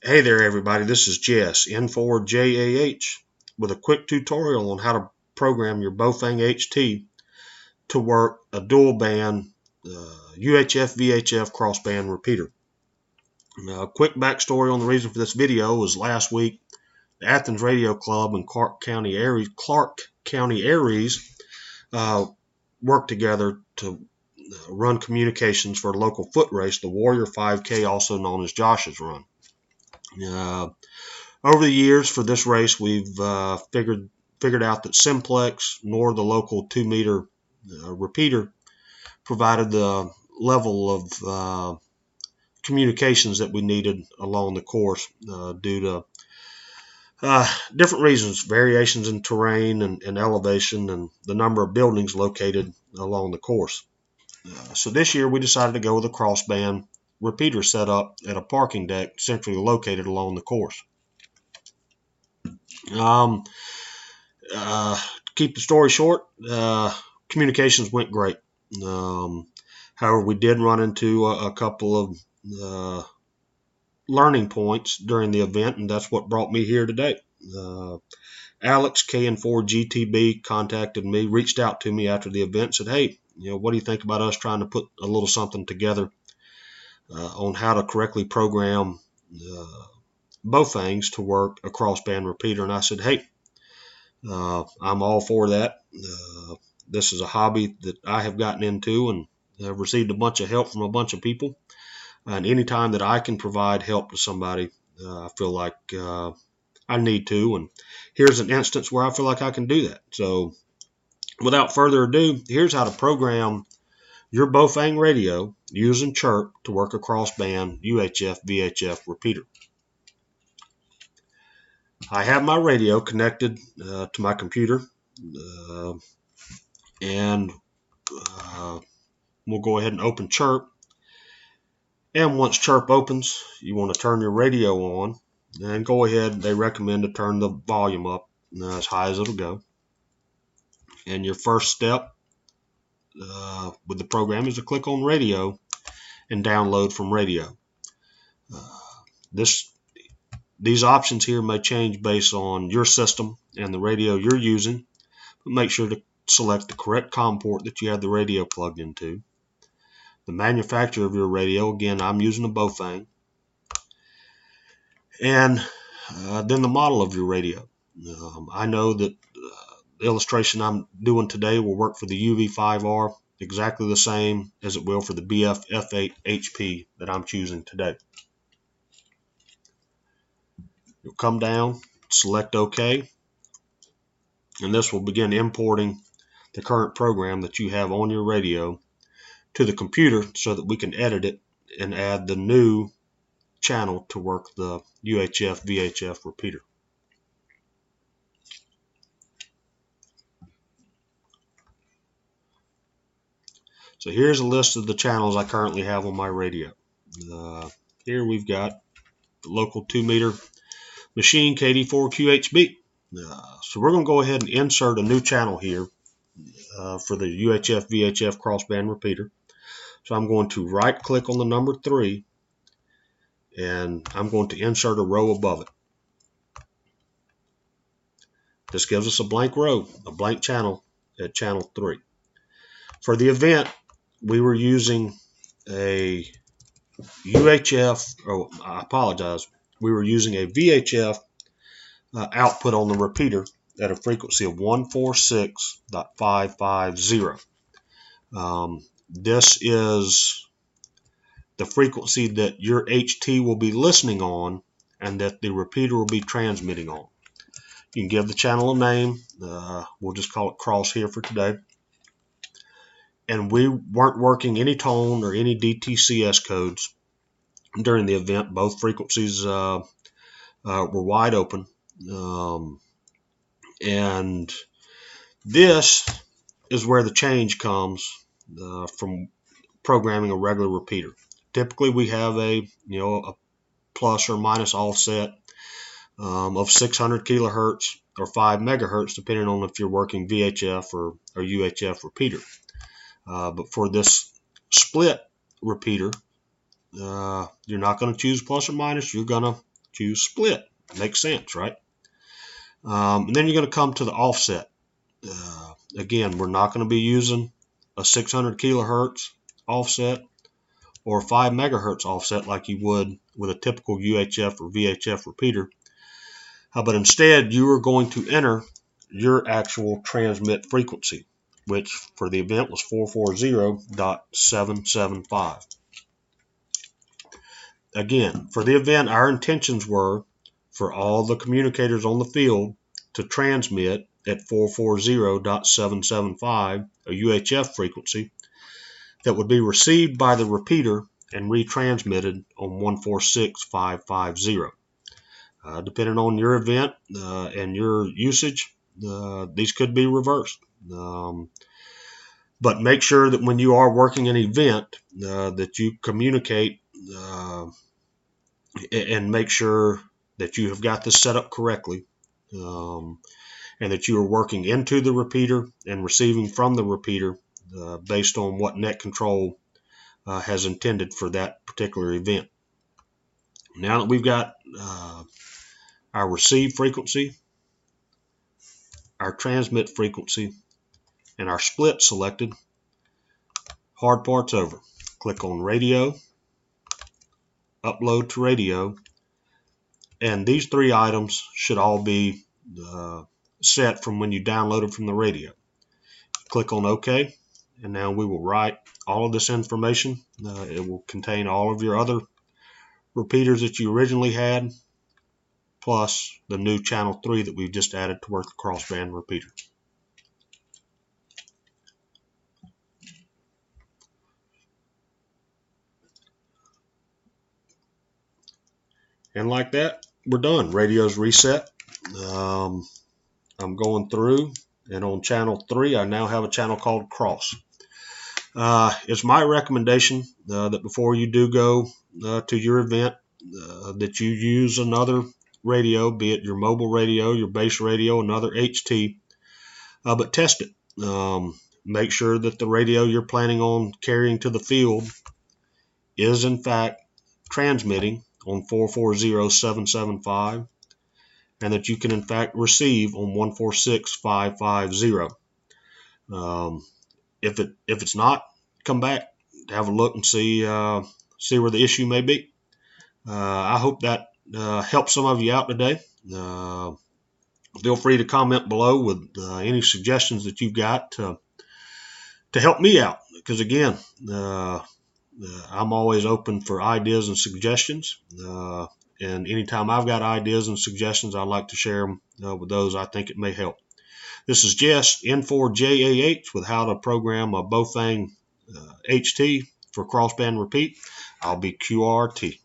Hey there everybody, this is Jess, N4JAH, with a quick tutorial on how to program your Baofeng HT to work a dual band UHF VHF crossband repeater. Now, a quick backstory on the reason for this video was last week the Athens Radio Club and Clark County Aries worked together to run communications for a local foot race, the Warrior 5K, also known as Josh's Run. Over the years for this race, we've figured out that Simplex nor the local 2-meter repeater provided the level of communications that we needed along the course due to different reasons, variations in terrain and elevation and the number of buildings located along the course. So this year we decided to go with a crossband repeater set up at a parking deck centrally located along the course. Keep the story short, communications went great. However, we did run into a couple of learning points during the event, and that's what brought me here today. Alex, KN4GTB, contacted me, reached out to me after the event, said, hey, what do you think about us trying to put a little something together on how to correctly program Baofengs to work a crossband repeater? And I said, hey, I'm all for that. This is a hobby that I have gotten into and have received a bunch of help from a bunch of people. And anytime that I can provide help to somebody, I feel like I need to. And here's an instance where I feel like I can do that. So without further ado, here's how to program your Baofeng radio using Chirp to work a crossband UHF VHF repeater. I have my radio connected to my computer, and we'll go ahead and open Chirp. And once Chirp opens, you want to turn your radio on, and go ahead. They recommend to turn the volume up as high as it'll go. And your first step with the program is to click on radio and download from radio. These options here may change based on your system and the radio you're using, but make sure to select the correct COM port that you have the radio plugged into. The manufacturer of your radio, again, I'm using a Baofeng, and then the model of your radio. I know that the illustration I'm doing today will work for the UV5R exactly the same as it will for the BF F8 HP that I'm choosing today. You'll come down, select OK, and this will begin importing the current program that you have on your radio to the computer so that we can edit it and add the new channel to work the UHF VHF repeater. So here's a list of the channels I currently have on my radio. Here we've got the local 2-meter machine KD4QHB. So we're going to go ahead and insert a new channel here for the UHF VHF crossband repeater. So I'm going to right click on the number 3, and I'm going to insert a row above it. This gives us a blank row, a blank channel at channel 3. For the event, we were using a UHF, we were using a VHF output on the repeater at a frequency of 146.550. This is the frequency that your HT will be listening on and that the repeater will be transmitting on. You can give the channel a name. We'll just call it cross here for today. And we weren't working any tone or any DTCS codes during the event. Both frequencies were wide open. And this is where the change comes from programming a regular repeater. Typically we have a plus or minus offset of 600 kilohertz or 5 megahertz, depending on if you're working VHF or UHF repeater. But for this split repeater, you're not going to choose plus or minus. You're going to choose split. Makes sense, right? And then you're going to come to the offset. Again, we're not going to be using a 600 kilohertz offset or a 5 megahertz offset like you would with a typical UHF or VHF repeater. But instead, you are going to enter your actual transmit frequency, which for the event was 440.775. Again, for the event, our intentions were for all the communicators on the field to transmit at 440.775, a UHF frequency that would be received by the repeater and retransmitted on 146.550. Depending on your event and your usage, these could be reversed. But make sure that when you are working an event that you communicate and make sure that you have got this set up correctly, and that you are working into the repeater and receiving from the repeater based on what net control has intended for that particular event. Now that we've got our receive frequency, our transmit frequency, and our split selected, hard part's over. Click on radio, upload to radio, and these three items should all be set from when you downloaded from the radio. Click on OK, and now we will write all of this information. It will contain all of your other repeaters that you originally had, plus the new channel 3 that we've just added to work the crossband repeater. And like that, we're done. Radio's reset. I'm going through, and on channel 3, I now have a channel called cross. It's my recommendation that before you do go to your event, that you use another radio, be it your mobile radio, your base radio, another HT, but test it. Make sure that the radio you're planning on carrying to the field is in fact transmitting on 440.775, and that you can in fact receive on 146.550. If it's not, come back, have a look, and see where the issue may be. I hope that helps some of you out today. Feel free to comment below with any suggestions that you've got to help me out, because again, I'm always open for ideas and suggestions, and anytime I've got ideas and suggestions, I like to share them with those I think it may help. This is Jess, N4JAH, with how to program a Baofeng HT for crossband repeat. I'll be QRT.